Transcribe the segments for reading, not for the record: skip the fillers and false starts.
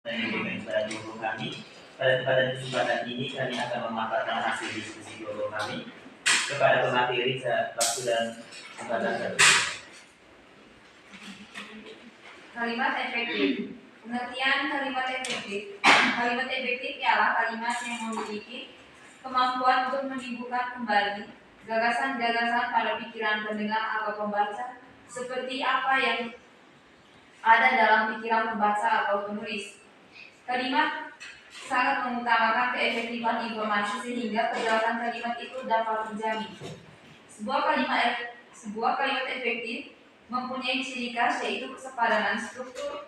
yang diberikan kepada guru kami. Pada kesempatan ini kami akan memaparkan hasil diskusi guru kami kepada pemateri waktu dan kesempatan tertutup. Kalimat efektif. Pengertian kalimat efektif. Kalimat efektif ialah kalimat yang memiliki kemampuan untuk menimbulkan kembali gagasan-gagasan pada pikiran pendengar atau pembaca, seperti apa yang ada dalam pikiran pembaca atau penulis. Kalimat sangat mengutamakan keefektifan informasi sehingga kejelasan kalimat itu dapat terjamin. Sebuah kalimat efektif mempunyai ciri khas, yaitu kesepadanan struktur,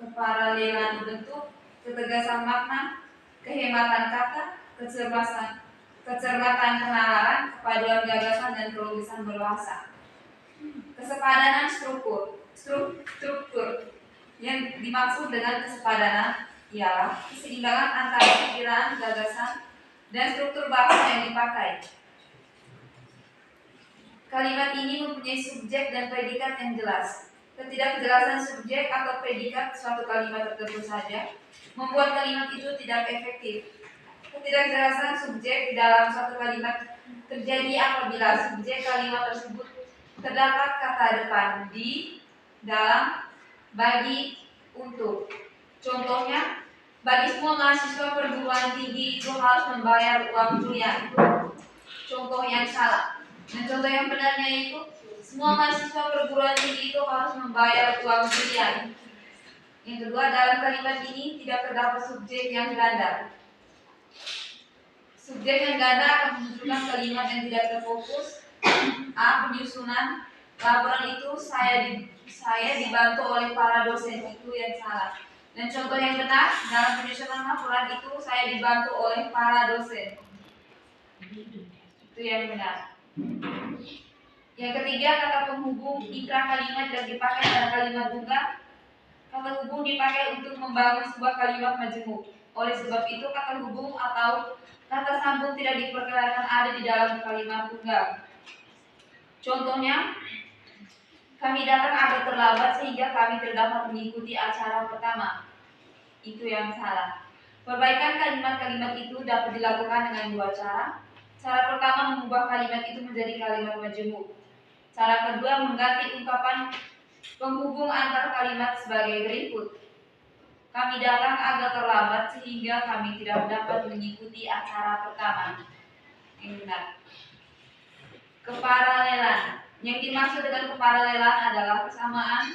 keparalelan bentuk, ketegasan makna, kehematan kata, kecermatan penalaran, kepaduan gagasan, dan kelogisan berbahasa. Kesepadanan struktur yang dimaksud dengan kesepadanan ialah keseimbangan antara pikiran, gagasan, dan struktur bahasa yang dipakai. Kalimat ini mempunyai subjek dan predikat yang jelas. Ketidakkejelasan subjek atau predikat suatu kalimat tertentu saja membuat kalimat itu tidak efektif. Ketidakkejelasan subjek di dalam suatu kalimat terjadi apabila subjek kalimat tersebut terdapat kata depan di, dalam, bagi, untuk. Contohnya, bagi semua mahasiswa perguruan tinggi itu harus membayar uang kuliah. Contoh yang salah. Dan contoh yang benarnya itu, semua mahasiswa perguruan tinggi itu harus membayar uang kuliah. Yang kedua, dalam kalimat ini tidak terdapat subjek yang ganda. Subjek yang ganda akan menunjukkan kalimat yang tidak terfokus. A. Penyusunan laporan itu saya dibantu oleh para dosen, itu yang salah. Dan contoh yang benar, dalam penyusunan laporan itu saya dibantu oleh para dosen, itu yang benar. Yang ketiga, kata penghubung intra kalimat yang dipakai pada kalimat tunggal. Kata hubung dipakai untuk membangun sebuah kalimat majemuk. Oleh sebab itu, kata hubung atau kata sambung tidak diperkirakan ada di dalam kalimat tunggal. Contohnya, kami datang agak terlambat sehingga kami tidak dapat mengikuti acara pertama. Itu yang salah. Perbaikan kalimat-kalimat itu dapat dilakukan dengan dua cara. Cara pertama, mengubah kalimat itu menjadi kalimat majemuk. Cara kedua, mengganti ungkapan penghubung antar kalimat sebagai berikut. Kami datang agak terlambat sehingga kami tidak dapat mengikuti acara pertama. Yang benar. Keparalelan. Yang dimaksud dengan keparalelan adalah kesamaan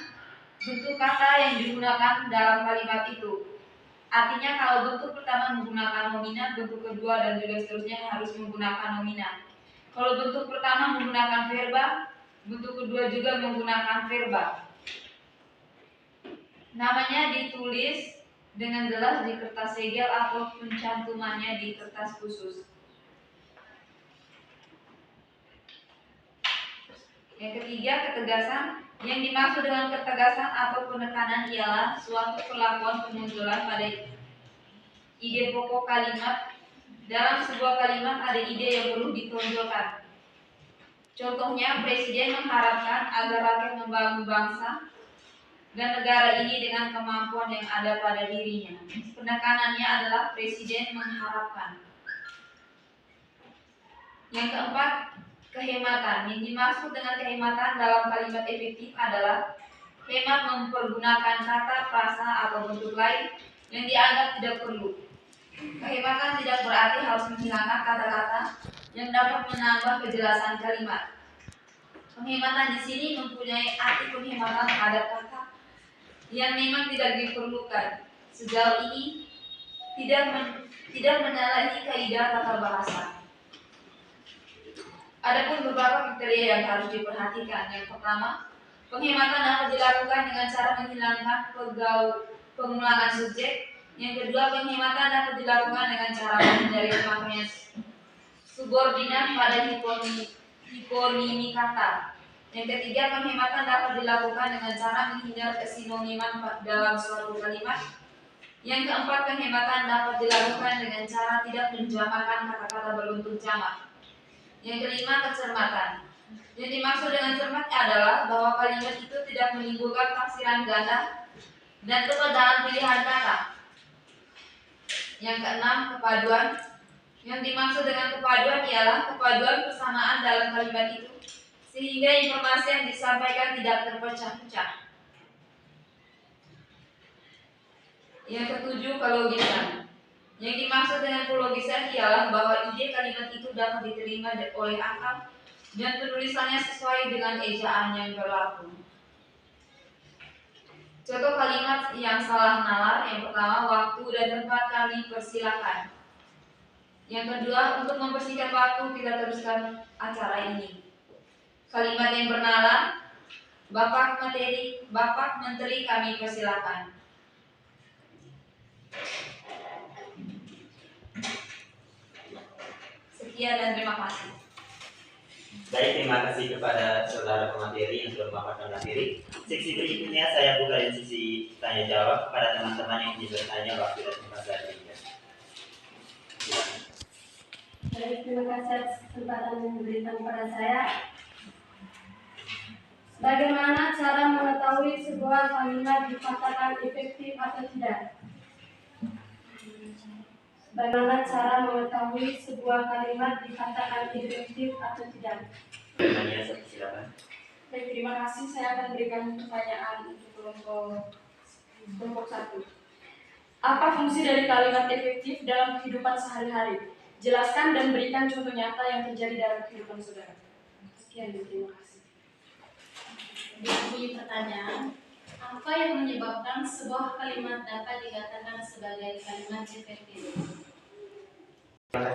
bentuk kata yang digunakan dalam kalimat itu. Artinya, kalau bentuk pertama menggunakan nomina, bentuk kedua dan juga seterusnya harus menggunakan nomina. Kalau bentuk pertama menggunakan verba, bentuk kedua juga menggunakan verba. Namanya ditulis dengan jelas di kertas segel atau pencantumannya di kertas khusus. Yang ketiga, ketegasan. Yang dimaksud dengan ketegasan atau penekanan ialah suatu perlakuan penonjolan pada ide pokok kalimat. Dalam sebuah kalimat ada ide yang perlu ditonjolkan. Contohnya, presiden mengharapkan agar rakyat membangun bangsa dan negara ini dengan kemampuan yang ada pada dirinya. Penekanannya adalah presiden mengharapkan. Yang keempat, kehematan. Yang dimaksud dengan kehematan dalam kalimat efektif adalah hemat mempergunakan kata, frasa, atau bentuk lain yang dianggap tidak perlu. Kehematan tidak berarti harus menghilangkan kata-kata yang dapat menambah kejelasan kalimat. Penghematan di sini mempunyai arti penghematan terhadap kata yang memang tidak diperlukan. Sejauh ini tidak menyalahi kaidah tata bahasa. Adapun beberapa kriteria yang harus diperhatikan. Yang pertama, penghematan dapat dilakukan dengan cara menghilangkan pengulangan subjek. Yang kedua, penghematan dapat dilakukan dengan cara menghindari pemakaian subordinat pada hiponimi kata. Yang ketiga, penghematan dapat dilakukan dengan cara menghindar kesinoniman dalam suatu kalimat. Yang keempat, penghematan dapat dilakukan dengan cara tidak menjamakan kata-kata berbentuk jamak. Yang kelima, kecermatan. Yang dimaksud dengan cermat adalah bahwa kalimat itu tidak menimbulkan tafsiran ganda dan tepat dalam pilihan kata. Yang keenam, kepaduan. Yang dimaksud dengan kepaduan ialah kepaduan persamaan dalam kalimat itu, sehingga informasi yang disampaikan tidak terpecah-pecah. Yang ketujuh, kelogisan. Yang dimaksud dengan kelogisan ialah bahwa ide kalimat itu dapat diterima oleh akal dan penulisannya sesuai dengan ejaan yang berlaku. Contoh kalimat yang salah nalar, yang pertama, waktu dan tempat kami persilakan. Yang kedua, untuk mempersingkat waktu kita teruskan acara ini. Kalimat yang bernalar, Bapak Menteri kami persilakan. Sekian dan terima kasih. Baik, terima kasih kepada saudara pemateri yang sudah memaparkan materi. Seksi berikutnya saya buka di sisi tanya jawab kepada teman-teman yang ingin bertanya waktu dan tempat saja. Baik, terima kasih atas kesempatan yang diberikan kepada saya. Bagaimana cara mengetahui sebuah kalimat dikatakan efektif atau tidak? Bagaimana cara mengetahui sebuah kalimat dikatakan efektif atau tidak? Pertanyaan silakan. Baik, terima kasih. Saya akan berikan pertanyaan untuk kelompok 1. Apa fungsi dari kalimat efektif dalam kehidupan sehari-hari? Jelaskan dan berikan contoh nyata yang terjadi dalam kehidupan saudara. Sekian, terima kasih. Bunyi pertanyaan, apa yang menyebabkan sebuah kalimat dapat dikatakan sebagai kalimat efektif?